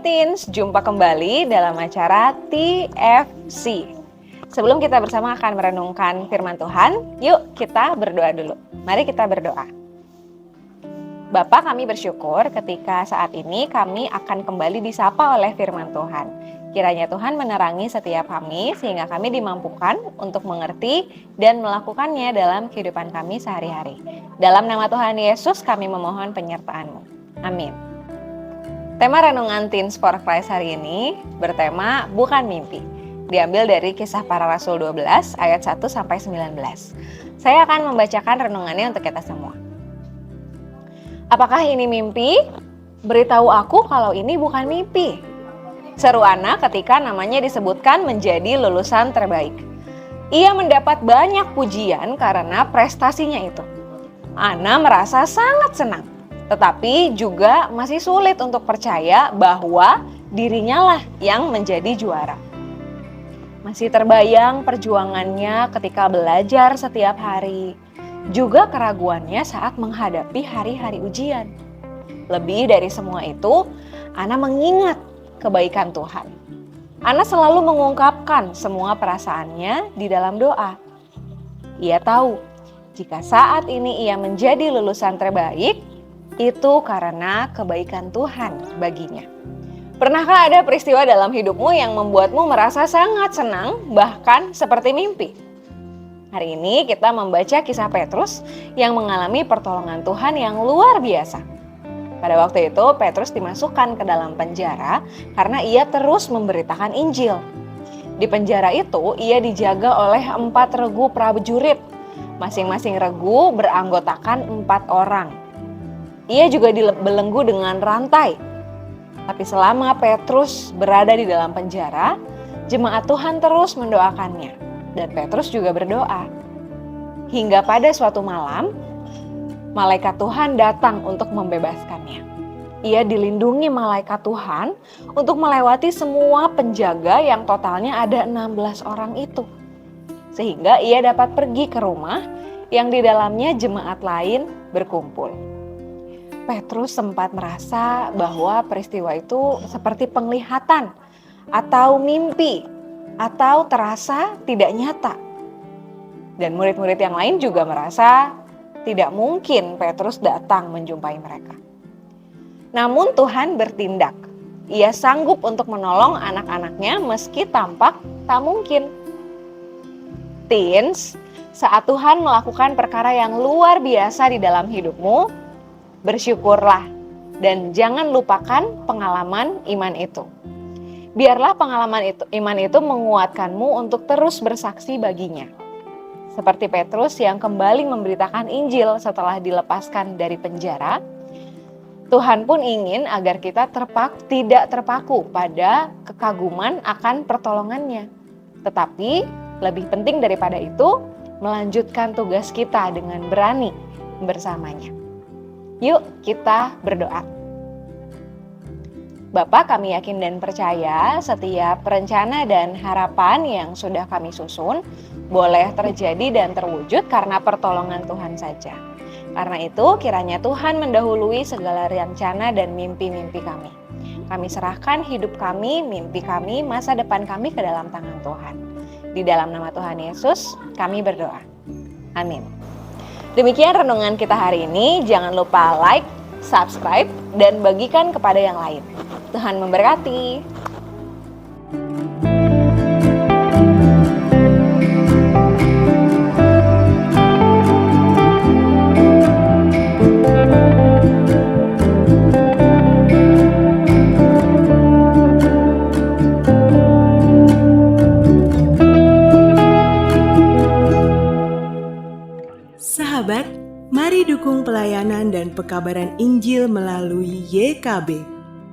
Teens, jumpa kembali dalam acara TFC. Sebelum kita bersama akan merenungkan firman Tuhan, yuk kita berdoa dulu. Mari kita berdoa. Bapa, kami bersyukur ketika saat ini kami akan kembali disapa oleh firman Tuhan. Kiranya Tuhan menerangi setiap kami sehingga kami dimampukan untuk mengerti dan melakukannya dalam kehidupan kami sehari-hari. Dalam nama Tuhan Yesus kami memohon penyertaan-Mu. Amin. Tema Renungan Teens for Christ hari ini bertema Bukan Mimpi. Diambil dari Kisah Para Rasul 12 ayat 1 sampai 19. Saya akan membacakan renungannya untuk kita semua. Apakah ini mimpi? Beritahu aku kalau ini bukan mimpi. Seru Ana ketika namanya disebutkan menjadi lulusan terbaik. Ia mendapat banyak pujian karena prestasinya itu. Ana merasa sangat senang. Tetapi juga masih sulit untuk percaya bahwa dirinya lah yang menjadi juara. Masih terbayang perjuangannya ketika belajar setiap hari, juga keraguannya saat menghadapi hari-hari ujian. Lebih dari semua itu, Ana mengingat kebaikan Tuhan. Ana selalu mengungkapkan semua perasaannya di dalam doa. Ia tahu, jika saat ini ia menjadi lulusan terbaik, itu karena kebaikan Tuhan baginya. Pernahkah ada peristiwa dalam hidupmu yang membuatmu merasa sangat senang, bahkan seperti mimpi? Hari ini kita membaca kisah Petrus yang mengalami pertolongan Tuhan yang luar biasa. Pada waktu itu Petrus dimasukkan ke dalam penjara karena ia terus memberitakan Injil. Di penjara itu ia dijaga oleh 4 regu prajurit. Masing-masing regu beranggotakan 4 orang. Ia juga dibelenggu dengan rantai. Tapi selama Petrus berada di dalam penjara, jemaat Tuhan terus mendoakannya. Dan Petrus juga berdoa. Hingga pada suatu malam, malaikat Tuhan datang untuk membebaskannya. Ia dilindungi malaikat Tuhan untuk melewati semua penjaga yang totalnya ada 16 orang itu. Sehingga ia dapat pergi ke rumah yang di dalamnya jemaat lain berkumpul. Petrus sempat merasa bahwa peristiwa itu seperti penglihatan atau mimpi atau terasa tidak nyata. Dan murid-murid yang lain juga merasa tidak mungkin Petrus datang menjumpai mereka. Namun Tuhan bertindak. Ia sanggup untuk menolong anak-anaknya meski tampak tak mungkin. Teens, saat Tuhan melakukan perkara yang luar biasa di dalam hidupmu, bersyukurlah dan jangan lupakan pengalaman iman itu. Biarlah pengalaman iman itu menguatkanmu untuk terus bersaksi baginya. Seperti Petrus yang kembali memberitakan Injil setelah dilepaskan dari penjara, Tuhan pun ingin agar kita tidak terpaku pada kekaguman akan pertolongannya. Tetapi lebih penting daripada itu, melanjutkan tugas kita dengan berani bersamanya. Yuk kita berdoa. Bapa, kami yakin dan percaya setiap rencana dan harapan yang sudah kami susun boleh terjadi dan terwujud karena pertolongan Tuhan saja. Karena itu kiranya Tuhan mendahului segala rencana dan mimpi-mimpi kami. Kami serahkan hidup kami, mimpi kami, masa depan kami ke dalam tangan Tuhan. Di dalam nama Tuhan Yesus kami berdoa. Amin. Demikian renungan kita hari ini. Jangan lupa like, subscribe, dan bagikan kepada yang lain. Tuhan memberkati. Sahabat, mari dukung pelayanan dan pekabaran Injil melalui YKB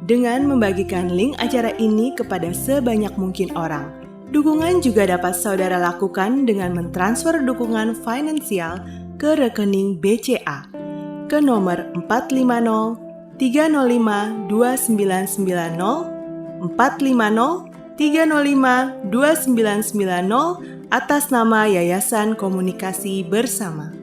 dengan membagikan link acara ini kepada sebanyak mungkin orang. Dukungan juga dapat saudara lakukan dengan mentransfer dukungan finansial ke rekening BCA ke nomor 450 305 2990 450 305 2990 atas nama Yayasan Komunikasi Bersama.